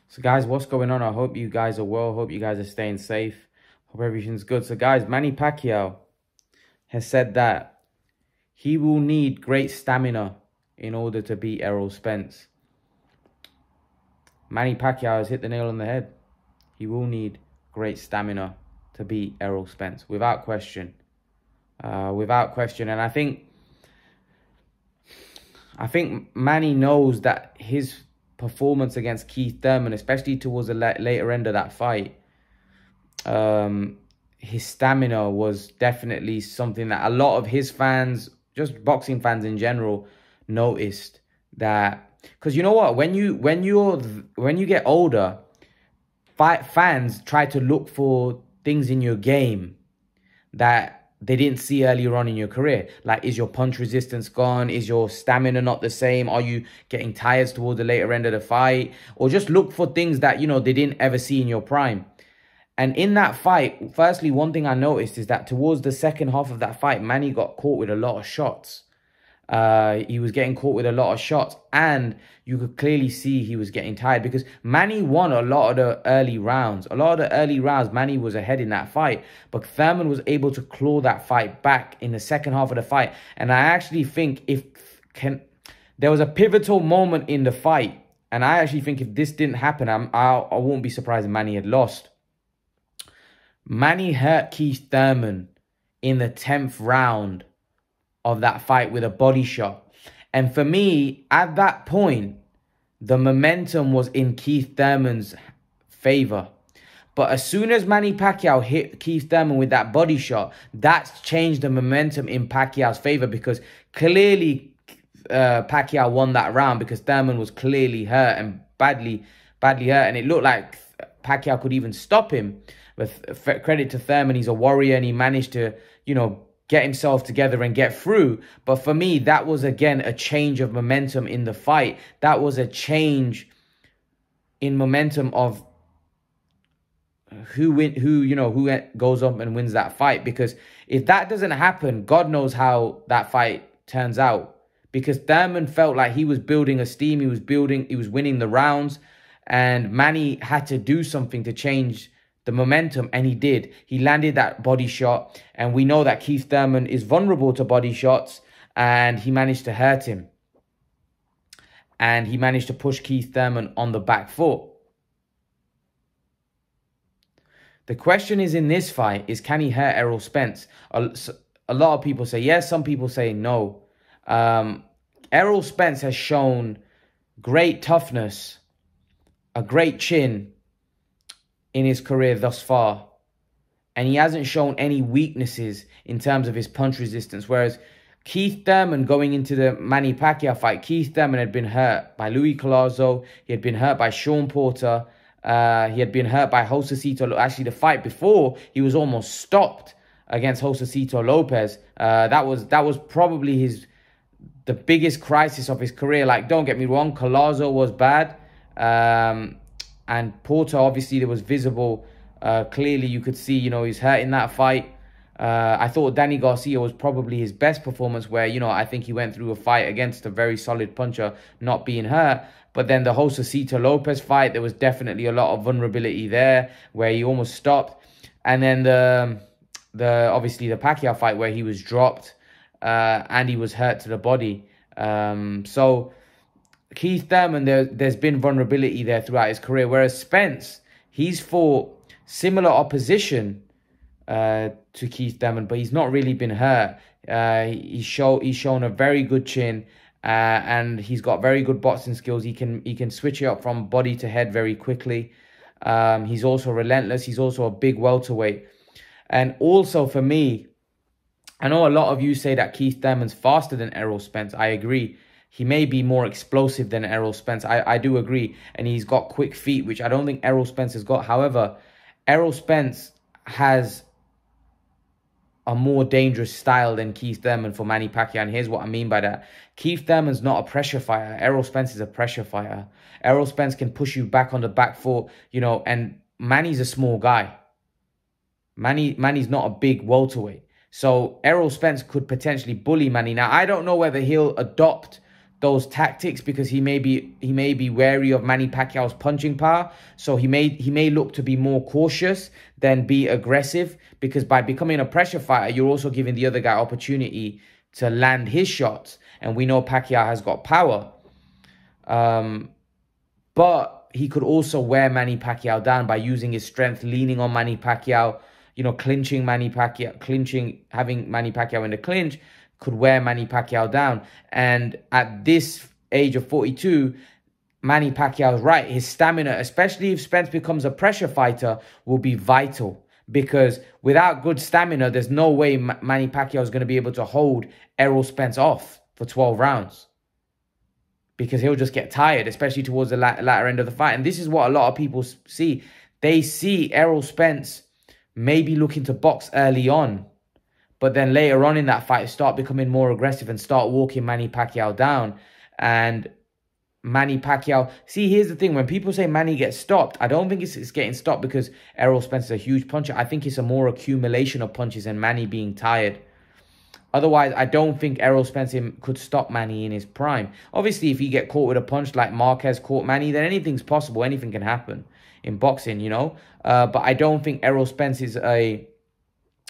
So guys, what's going on? I hope you guys are well. Hope you guys are staying safe. Hope everything's good. So guys, Manny Pacquiao has said that he will need great stamina in order to beat Errol Spence. Manny Pacquiao has hit the nail on the head. He will need great stamina to beat Errol Spence, without question. Without question. And I think Manny knows that his performance against Keith Thurman, especially towards the later end of that fight, his stamina was definitely something that a lot of his fans, just boxing fans in general, noticed. That because you know what, when you get older, fans try to look for things in your game that they didn't see earlier on in your career. Like, is your punch resistance gone? Is your stamina not the same? Are you getting tired towards the later end of the fight? Or just look for things that, you know, they didn't ever see in your prime. And in that fight, firstly, one thing I noticed is that towards the second half of that fight, Manny got caught with a lot of shots. He was getting caught with a lot of shots, and you could clearly see he was getting tired because Manny won a lot of the early rounds. A lot of the early rounds, Manny was ahead in that fight, but Thurman was able to claw that fight back in the second half of the fight. And I actually think there was a pivotal moment in the fight, and I actually think if this didn't happen, I won't be surprised if Manny had lost. Manny hurt Keith Thurman in the 10th round of that fight with a body shot. And for me, at that point, the momentum was in Keith Thurman's favor. But as soon as Manny Pacquiao hit Keith Thurman with that body shot, that's changed the momentum in Pacquiao's favor, because clearly Pacquiao won that round because Thurman was clearly hurt and badly hurt. And it looked like Pacquiao could even stop him. But credit to Thurman, he's a warrior and he managed to, you know, get himself together and get through. But for me, that was, again, a change of momentum in the fight. That was a change in momentum of who goes up and wins that fight. Because if that doesn't happen, God knows how that fight turns out. Because Thurman felt like he was building a steam. He was winning the rounds. And Manny had to do something to change the momentum, and he did. He landed that body shot, and we know that Keith Thurman is vulnerable to body shots, and he managed to hurt him. And he managed to push Keith Thurman on the back foot. The question is, in this fight, is can he hurt Errol Spence? A lot of people say yes, some people say no. Errol Spence has shown great toughness, a great chin in his career thus far. And he hasn't shown any weaknesses in terms of his punch resistance. Whereas Keith Thurman, going into the Manny Pacquiao fight, Keith Thurman had been hurt by Louis Collazo. He had been hurt by Sean Porter. He had been hurt by Josecito. Actually, the fight before, he was almost stopped against Josecito Lopez. That was probably the biggest crisis of his career. Like, don't get me wrong, Collazo was bad. And Porter, obviously, there was visible. Clearly, you could see, you know, he's hurt in that fight. I thought Danny Garcia was probably his best performance, where, you know, I think he went through a fight against a very solid puncher, not being hurt. But then the Josecito Lopez fight, there was definitely a lot of vulnerability there, where he almost stopped. And then obviously the Pacquiao fight, where he was dropped and he was hurt to the body. So Keith Thurman, there's been vulnerability there throughout his career. Whereas Spence, he's fought similar opposition to Keith Thurman, but he's not really been hurt. He's shown a very good chin, and he's got very good boxing skills. He can switch it up from body to head very quickly. He's also relentless. He's also a big welterweight. And also for me, I know a lot of you say that Keith Thurman's faster than Errol Spence. I agree. He may be more explosive than Errol Spence. I do agree. And he's got quick feet, which I don't think Errol Spence has got. However, Errol Spence has a more dangerous style than Keith Thurman for Manny Pacquiao. And here's what I mean by that. Keith Thurman's not a pressure fighter. Errol Spence is a pressure fighter. Errol Spence can push you back on the back foot, you know, and Manny's a small guy. Manny's not a big welterweight. So Errol Spence could potentially bully Manny. Now, I don't know whether he'll adopt those tactics because he may be wary of Manny Pacquiao's punching power. So he may look to be more cautious than be aggressive, because by becoming a pressure fighter, you're also giving the other guy opportunity to land his shots. And we know Pacquiao has got power. But he could also wear Manny Pacquiao down by using his strength, leaning on Manny Pacquiao, clinching Manny Pacquiao, having Manny Pacquiao in the clinch could wear Manny Pacquiao down. And at this age of 42, Manny Pacquiao's right. His stamina, especially if Spence becomes a pressure fighter, will be vital. Because without good stamina, there's no way Manny Pacquiao is going to be able to hold Errol Spence off for 12 rounds. Because he'll just get tired, especially towards the latter end of the fight. And this is what a lot of people see. They see Errol Spence maybe looking to box early on, but then later on in that fight, start becoming more aggressive and start walking Manny Pacquiao down. And Manny Pacquiao... See, here's the thing. When people say Manny gets stopped, I don't think it's getting stopped because Errol Spence is a huge puncher. I think it's a more accumulation of punches and Manny being tired. Otherwise, I don't think Errol Spence could stop Manny in his prime. Obviously, if you get caught with a punch like Marquez caught Manny, then anything's possible. Anything can happen in boxing, But I don't think Errol Spence is a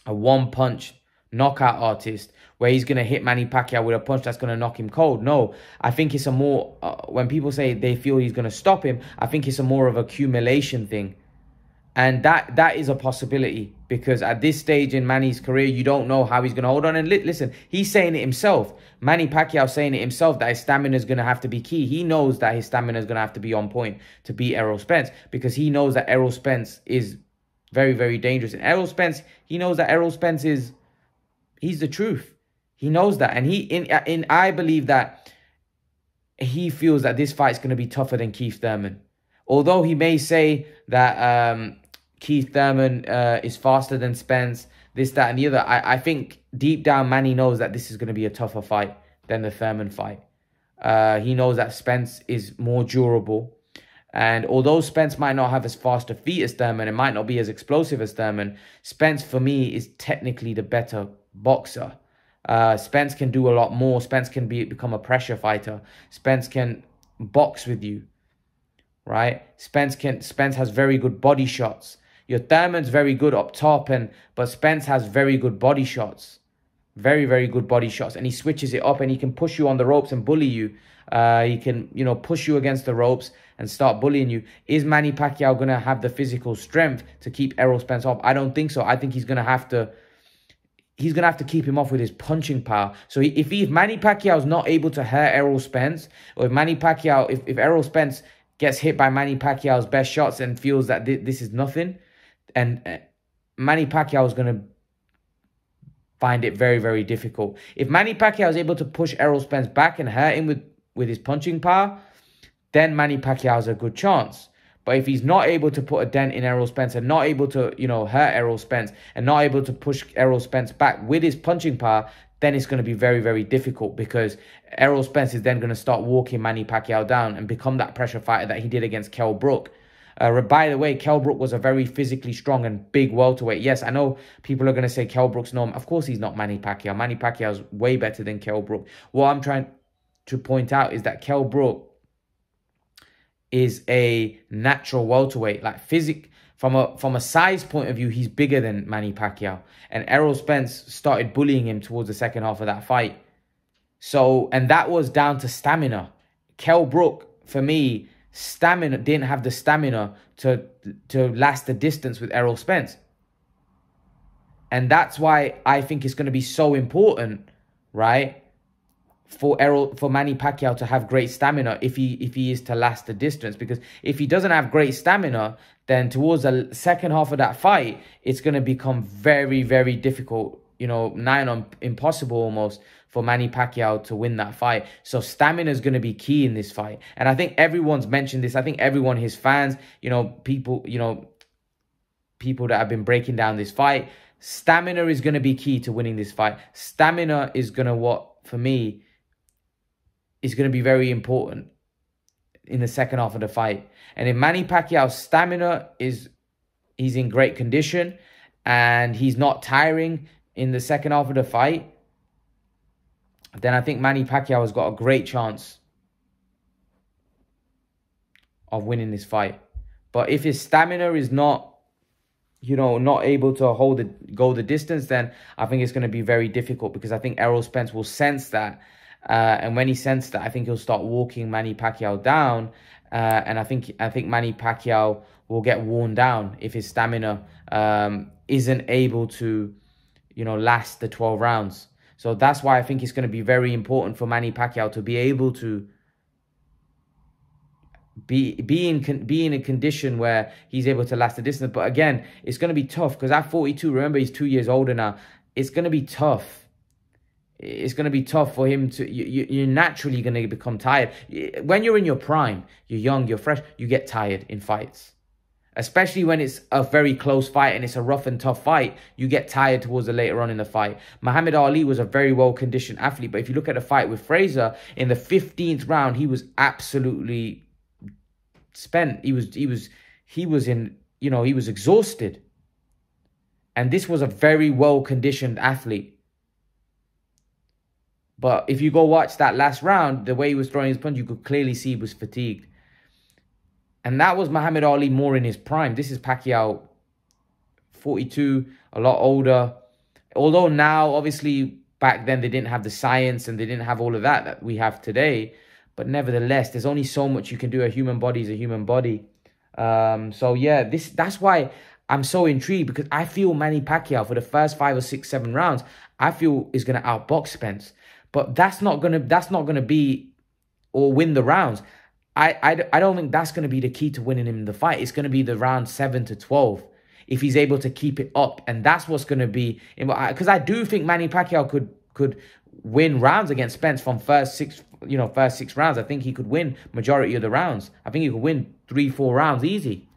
one-punch knockout artist where he's going to hit Manny Pacquiao with a punch that's going to knock him cold. No, I think it's a more... when people say they feel he's going to stop him, I think it's a more of accumulation thing. And that is a possibility, because at this stage in Manny's career, you don't know how he's going to hold on. And listen, he's saying it himself. Manny Pacquiao saying it himself that his stamina is going to have to be key. He knows that his stamina is going to have to be on point to beat Errol Spence, because he knows that Errol Spence is very, very dangerous. And Errol Spence, he knows that Errol Spence he's the truth. He knows that. And I believe that he feels that this fight is going to be tougher than Keith Thurman. Although he may say that Keith Thurman is faster than Spence, this, that, and the other, I think deep down Manny knows that this is going to be a tougher fight than the Thurman fight. He knows that Spence is more durable. And although Spence might not have as fast a feet as Thurman, it might not be as explosive as Thurman, Spence, for me, is technically the better boxer. Spence can do a lot more. Spence can become a pressure fighter. Spence can box with you, right? Spence has very good body shots. Your Thurman's very good up top, but Spence has very good body shots. Very, very good body shots. And he switches it up, and he can push you on the ropes and bully you. He can, push you against the ropes and start bullying you. Is Manny Pacquiao going to have the physical strength to keep Errol Spence off? I don't think so. I think he's going to have to keep him off with his punching power. So if Manny Pacquiao is not able to hurt Errol Spence, or if Errol Spence gets hit by Manny Pacquiao's best shots and feels that this is nothing, and Manny Pacquiao is going to find it very, very difficult. If Manny Pacquiao is able to push Errol Spence back and hurt him with his punching power, then Manny Pacquiao has a good chance. But if he's not able to put a dent in Errol Spence and not able to, hurt Errol Spence and not able to push Errol Spence back with his punching power, then it's going to be very, very difficult, because Errol Spence is then going to start walking Manny Pacquiao down and become that pressure fighter that he did against Kell Brook. By the way, Kell Brook was a very physically strong and big welterweight. Yes, I know people are going to say Kell Brook's no... Of course he's not Manny Pacquiao. Manny Pacquiao's way better than Kell Brook. What I'm trying to point out is that Kell Brook is a natural welterweight. Like from a size point of view, he's bigger than Manny Pacquiao. And Errol Spence started bullying him towards the second half of that fight. And that was down to stamina. Kell Brook, for me, didn't have the stamina to last the distance with Errol Spence. And that's why I think it's going to be so important, right, for Manny Pacquiao to have great stamina if he is to last the distance. Because if he doesn't have great stamina, then towards the second half of that fight, it's going to become very, very difficult, nigh on impossible almost, for Manny Pacquiao to win that fight. So stamina is going to be key in this fight. And I think everyone's mentioned this. I think everyone, his fans, people that have been breaking down this fight, stamina is going to be key to winning this fight. Stamina is going to, for me, is going to be very important in the second half of the fight. And if Manny Pacquiao's stamina he's in great condition and he's not tiring in the second half of the fight, then I think Manny Pacquiao has got a great chance of winning this fight. But if his stamina is not, not able to go the distance, then I think it's going to be very difficult, because I think Errol Spence will sense that. And when he senses that, I think he'll start walking Manny Pacquiao down. And I think Manny Pacquiao will get worn down if his stamina isn't able to, last the 12 rounds. So that's why I think it's going to be very important for Manny Pacquiao to be able to be in a condition where he's able to last the distance. But again, it's going to be tough, because at 42, remember, he's 2 years older now. It's going to be tough. It's going to be tough for him to... You're naturally going to become tired. When you're in your prime, you're young, you're fresh, you get tired in fights. Especially when it's a very close fight and it's a rough and tough fight, you get tired towards the later on in the fight. Muhammad Ali was a very well-conditioned athlete, but if you look at the fight with Fraser, in the 15th round, he was absolutely spent. He was exhausted. And this was a very well-conditioned athlete. But if you go watch that last round, the way he was throwing his punch, you could clearly see he was fatigued. And that was Muhammad Ali more in his prime. This is Pacquiao, 42, a lot older. Although now, obviously, back then they didn't have the science and they didn't have all of that we have today. But nevertheless, there's only so much you can do. A human body is a human body. So yeah, that's why I'm so intrigued, because I feel Manny Pacquiao for the first 5 or 6, 7 rounds, I feel is going to outbox Spence. But that's not gonna be or win the rounds. I don't think that's gonna be the key to winning him in the fight. It's gonna be the round 7 to 12 if he's able to keep it up, and that's what's gonna be. Because I do think Manny Pacquiao could win rounds against Spence from first 6 rounds. I think he could win majority of the rounds. I think he could win 3, 4 rounds easy.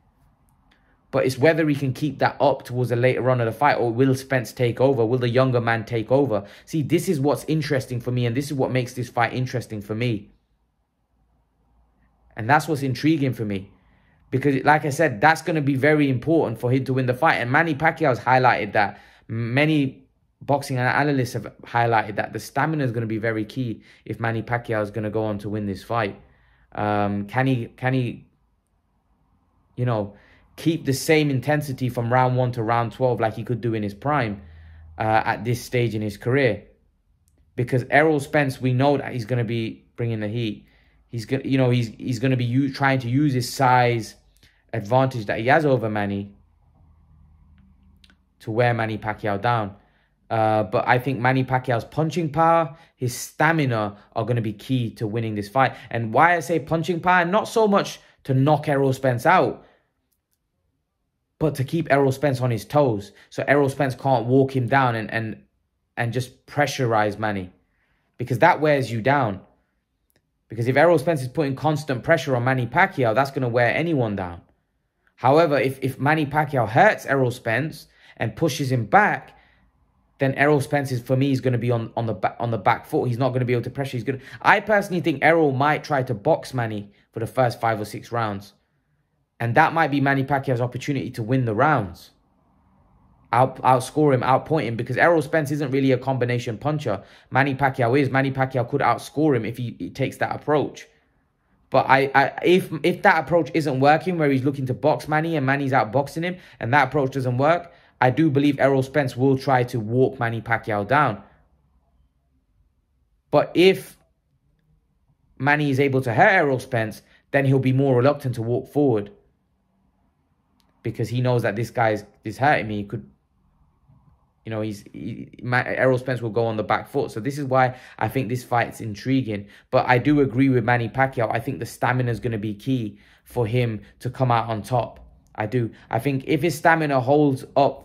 But it's whether he can keep that up towards the later run of the fight, or will Spence take over? Will the younger man take over? See, this is what's interesting for me, and this is what makes this fight interesting for me. And that's what's intriguing for me. Because, like I said, that's going to be very important for him to win the fight. And Manny Pacquiao has highlighted that. Many boxing analysts have highlighted that the stamina is going to be very key if Manny Pacquiao is going to go on to win this fight. Can he, keep the same intensity from round 1 to round 12 like he could do in his prime at this stage in his career? Because Errol Spence, we know that he's going to be bringing the heat. He's going, he's going to be trying to use his size advantage that he has over Manny to wear Manny Pacquiao down. But I think Manny Pacquiao's punching power, his stamina are going to be key to winning this fight. And why I say punching power, not so much to knock Errol Spence out, but to keep Errol Spence on his toes, so Errol Spence can't walk him down and just pressurize Manny, because that wears you down. Because if Errol Spence is putting constant pressure on Manny Pacquiao, that's going to wear anyone down. However, if Manny Pacquiao hurts Errol Spence and pushes him back, then Errol Spence for me is going to be on the back foot. He's not going to be able to pressure. I personally think Errol might try to box Manny for the first 5 or 6 rounds. And that might be Manny Pacquiao's opportunity to win the rounds. Outscore him, outpoint him, because Errol Spence isn't really a combination puncher. Manny Pacquiao is. Manny Pacquiao could outscore him if he takes that approach. But if that approach isn't working, where he's looking to box Manny and Manny's outboxing him, and that approach doesn't work, I do believe Errol Spence will try to walk Manny Pacquiao down. But if Manny is able to hurt Errol Spence, then he'll be more reluctant to walk forward, because he knows that this guy is hurting me. He could, Errol Spence will go on the back foot. So this is why I think this fight's intriguing. But I do agree with Manny Pacquiao. I think the stamina is going to be key for him to come out on top. I do. I think if his stamina holds up,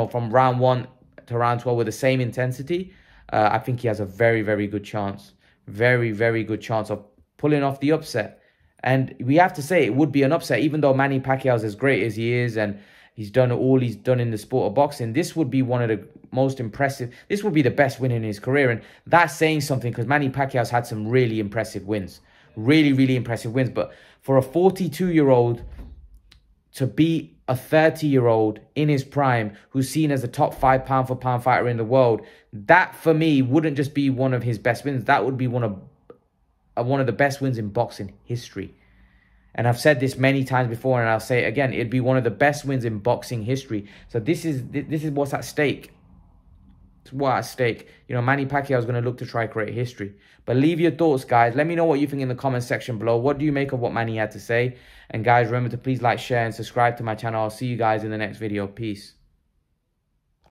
from round 1 to round 12 with the same intensity, I think he has a very, very good chance. Very, very good chance of pulling off the upset. And we have to say it would be an upset, even though Manny Pacquiao is as great as he is and he's done all he's done in the sport of boxing. This would be one of the most impressive. This would be the best win in his career. And that's saying something, because Manny Pacquiao's had some really impressive wins. Really, really impressive wins. But for a 42-year-old to beat a 30-year-old in his prime, who's seen as a top 5 pound-for-pound fighter in the world, that for me wouldn't just be one of his best wins. That would be one of the best wins in boxing history. And I've said this many times before, and I'll say it again. It'd be one of the best wins in boxing history. So this is what's at stake. It's what's at stake. You know, Manny Pacquiao is going to look to try create history. But leave your thoughts, guys. Let me know what you think in the comment section below. What do you make of what Manny had to say? And guys, remember to please like, share, and subscribe to my channel. I'll see you guys in the next video. Peace.